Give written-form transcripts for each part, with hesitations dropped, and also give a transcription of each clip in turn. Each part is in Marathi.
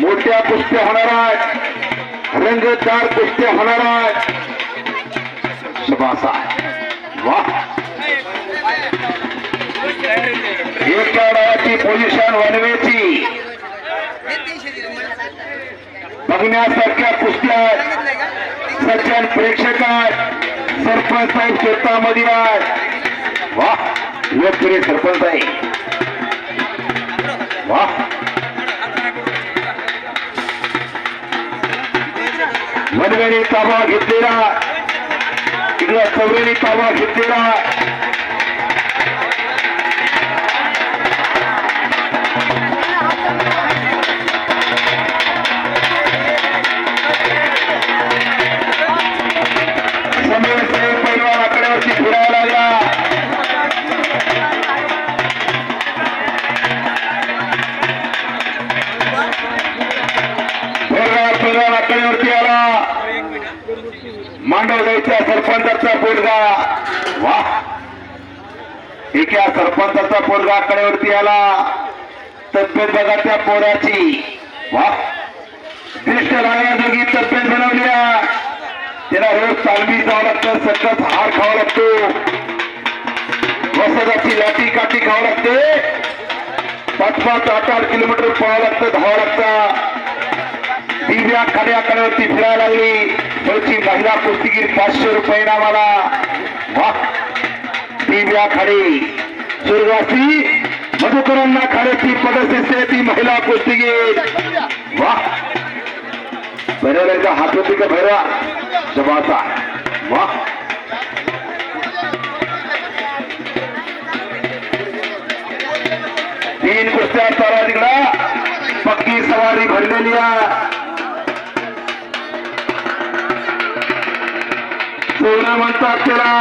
मोठ्या कुस्त्या होणार आहेत, रंगतदार कुस्त्या होणार आहेत. शबासा वाह. एका डावाची पोझिशन वनवेची बघण्यासारख्या कुस्त्या आहेत. सज्जन प्रेक्षक आहेत, सरपंच साहेब शेतामध्ये आहेत. वाह योग्य सरपंच आहे. वाह वनवेने ताबा घेतलेला, तिकडे चौरेने ताबा घेतलेला. पैलवान आकड्यावरती फिरायला लागला. पैलवान आकड्यावरती आला. मांडवगावच्या सरपंचाचा पोरगा. वाह एका सरपंचाचा पोरगा आकड्यावरती आला. तब्येत बघा त्या पोराची. वाह दृष्ट लागण्याजोगी तब्येत बनवल्या. त्याला रोज तालमी जावं लागतं, सकस हार खावं लागतो, वसदाची लाठी काठी खावं लागते, 5-5, 8-8 किलोमीटर पळावं लागतं, धावावं लागतं. दिव्या खाड्या कड्यावरती फिरायला लागली. पुढची महिला कुस्तीगीर 500 रुपये नावाला. वाह दिव्या खाडी सुरगासी मधुकरांना खाड्याची पदसिस्ते ती महिला कुस्तीगीर. वाह भैरवला हात होती का भैरवा जबाचा. वाह तीन कुस्त्या चालू तिकडं, पक्की सवारी भरलेली आहे. सोनं म्हणतात त्याला.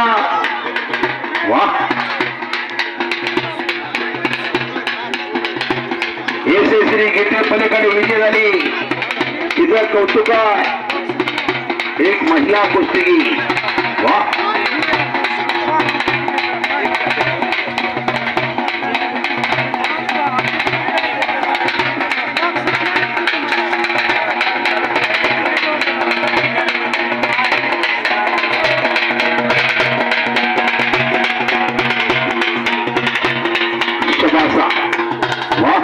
वाह यशस्वी गीते पलीकडे विजय झाली. तिचं कौतुक एक महिला कुस्तीगीर. वाह शबासा. वाह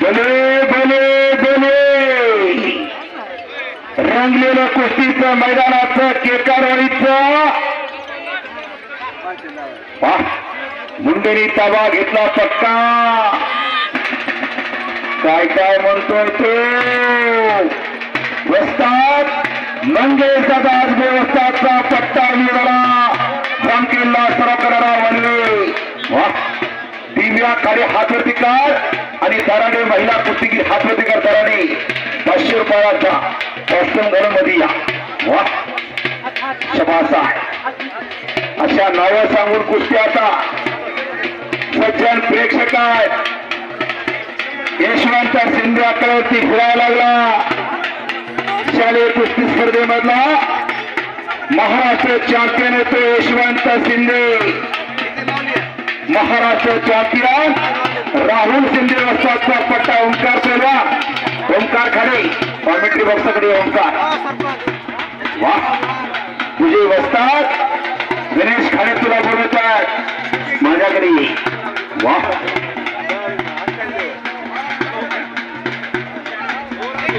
भले भले भले. रंगलेलं कुस्तीचं मैदानाचं केकारवाडीचं. वाह मुंडेनी ताबा घेतला पक्का. काय काय म्हणतोय तो वस्ताद मंगेश दादा आजबे वस्तादचा पट्टा मिळाला. संकीला सर्व करणारा वनवे. वाह दिव्या खाली हातवरती काढ आणि दराने महिला कुस्तीगीर हातवरती कर. दराने 500 रुपयाचा कॉस्ट्युम घालून मध्ये या. वाह शबासा. अशा नावं सांगून कुस्ती आता सज्जन प्रेक्षक आहेत. यशवंत शिंदे आकड्यावरती फिरायला लागला. शालेय कुस्ती स्पर्धेमधला महाराष्ट्र चॅम्पियन येतो यशवंत शिंदे. महाराष्ट्र चॅम्पियन राहुल शिंदे वस्तादचा पट्टा. ओंकार पैलवान, ओंकार खाडे कॉमेंट्री बॉक्सकडे. ओंकार वाह तुझे वस्ताद गणेश खाडे तुला बोलत आहेत माझ्याकडे. वाह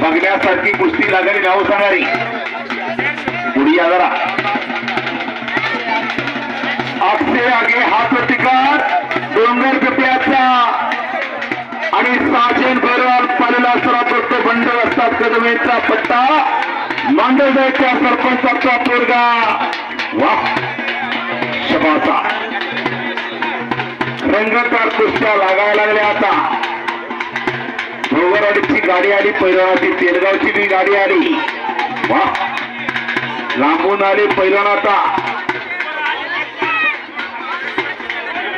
बघण्यासारखी कुस्ती लागली. नाव सांगणारी पुढी जरा. आपसे आगे हात टिकार डोंगर पिप्याचा आणि साजन भैरवाल पालेला सरापतो बंड असतात कदमेचा पट्टा. मांडवगावच्या सरपंचाचा पोरगा. वाह शबासा. रंगतदार कुस्त्या लागायला लागल्या आता. भोगरवाडीची गाडी आली, पैलवानाची तेलगावची बी गाडी आली. वाह लांबून आली पैलवान आता.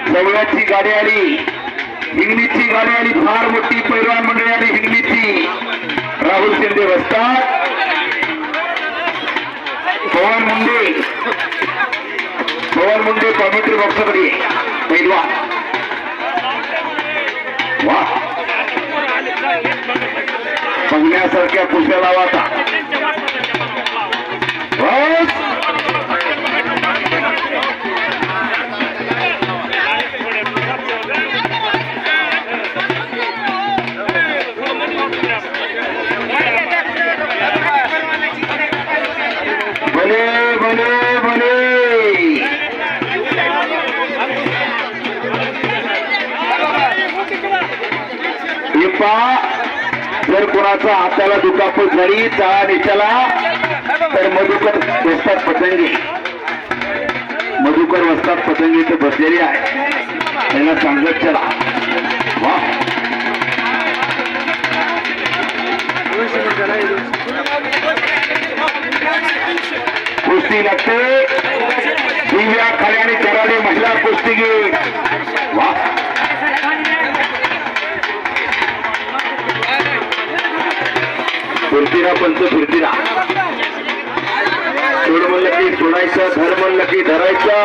जवळची गाडी आली, हिंगणीची गाडी आली. फार मोठी पैलवान मंडळी आली हिंगणीची. राहुल शिंदे वस्ताद, पवन मुंडे कॉमेंट्री बॉक्सकडे पैलवान. वाह बघण्यासारख्या कुस्त्या लावा आता. बस. भले भले भले. हे पहा, जर कोणाचा हाताला दुखापत झाली चला निशाला तर मधुकर वस्ताद पतंगी, मधुकर वस्ताद पतंगी इथे बसलेली आहे, त्यांना सांगत चला. वा, कुस्ती लागते दिव्या खाली आणि कराडी महिला कुस्तीगीर. वा, फिरतीला पंच फिरतीला. सोड म्हणलं की सोडायचं, धर म्हणलं की धरायचं,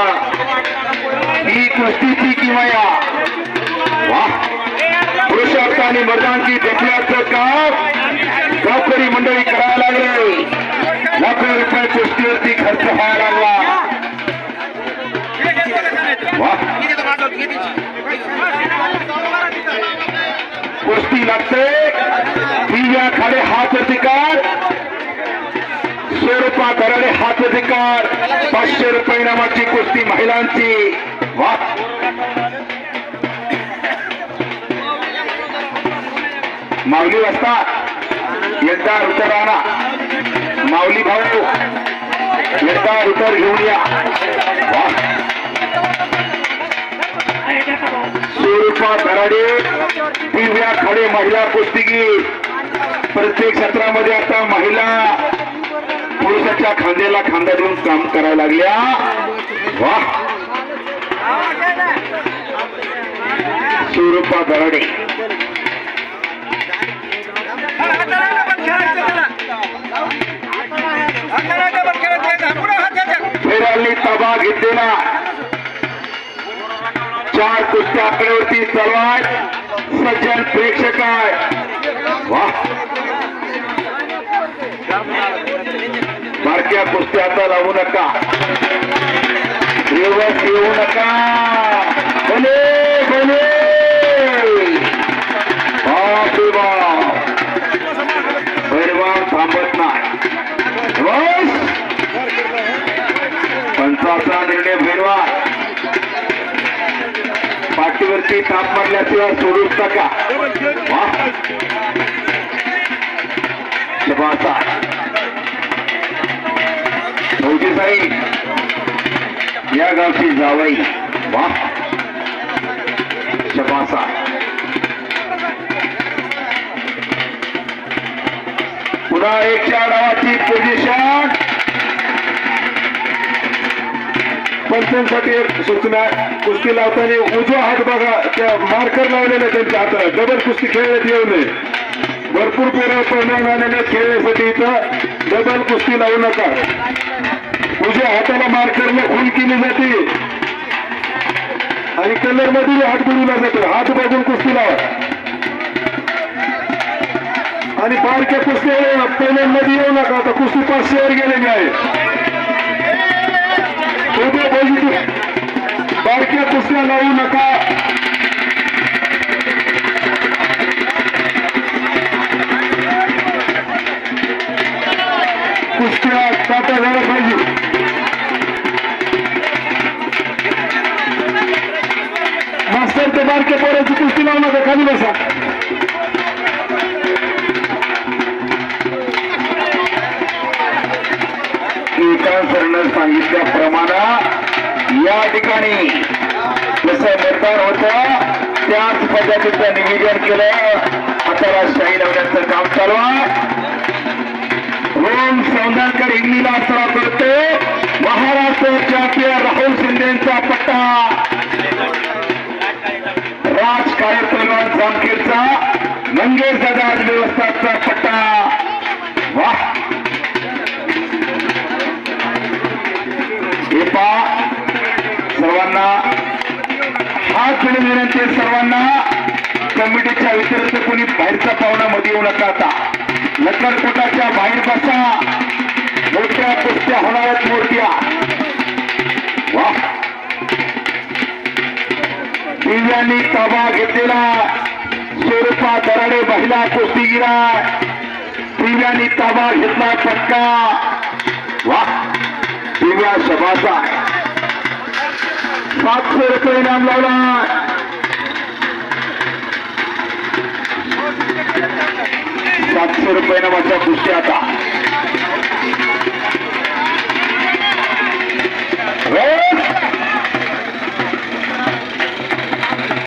ही कुस्तीची किमया. वा, पुरुषार्थ आणि मर्दांची देखण्याचं काम गावकरी मंडळी करायला लागले. लाखो रुपये कुस्तीवरती खर्च व्हायला लागला. वा, कुस्ती लागते दिव्या खाडे हात अधिकार, स्वरूपा दराडे हात अधिकार, 500 रुपये इनामाची कुस्ती महिलांची. वा, माऊली वस्ताद एकदा उतर आणा. माऊली भाऊ एकदा उतर घेऊन या. वा, स्वरूपा दराडे दिव्या खाडे महिला कुस्तीगीर. प्रत्येक क्षेत्रामध्ये आता महिला पुरुषाच्या खांद्याला खांदा देऊन काम करायला लागल्या. वा, स्वरूपा दराडे फेरांनी ताबा घेतलेला 4 कुस्त्या आकड्यावरती चालवाय सज्जन प्रेक्षक आहे. वा, बारक्या कुस्त्या आता लावू नका, दिवस येऊ नका. भले भले. बाप रे बाप, पैलवान थांबत नाही. बस, पंचाचा निर्णय पैलवान. पाठीवरती थाप मारल्याशिवाय सोडूच नका. वा, शबासा फौजी साहेब या गावची जावई. वा, शबासा. पुन्हा 1च्या डावाची पोझिशन. पंचांसाठी एक सूचना, कुस्ती लावताना उजवा हात बघा, त्या मार्कर लावलेल्या त्यांच्या हाताला डबल कुस्ती खेळण्यात येऊ नये. भरपूर पेरा परिणामाने खेळण्यासाठी इथं डबल कुस्ती लावू नका. उजव्या हाताला मार्करला खून केली जाते आणि कलर मध्ये हात बुडवला जातो. हात बघून कुस्ती लावा आणि बारक्या कुस्ती पहिल्यांमध्ये येऊ नका. आता कुस्ती 500 वर गेलेली आहे. बारक्या कुस्त्या लावू नका. कुस्त्या तात्या झाल्या पाहिजे. मास्तर ते बारक्या पोराची कुस्ती लावू नका, खाली बसा. सरनं सांगितल्याप्रमाणे या ठिकाणी जसं मतदान होतं त्याच पद्धतीचं निवेदन केलं. आता शाही लावण्याचं काम चालू आहे. रोम सौंदरकर इंग्लीला सराव करतो. महाराष्ट्र चॅम्पियन राहुल शिंदेचा पट्टा, राज काळे पैलवान जामखेडचा मंगेश दादा व्यवस्थाचा पट्टा. वाह, सर्वांना हात जोडून विनंती आहे. सर्वांना कमिटीच्या व्यतिरिक्त कोणी बाहेरचा पाहुणा मध्ये येऊ नका. आता लक्करकोटाच्या बाहेर बसा. मोठ्या कुस्त्या होणार आहेत मोठ्या. वा दिव्यांनी ताबा घेतलेला स्वरूपा दराडे महिला कुस्तीगीरा. दिव्यांनी ताबा घेतला पटका. वा दिव्या शबाचा 700 रुपये इनाम लावला. ₹700 नावाच्या कुस्त्या आता.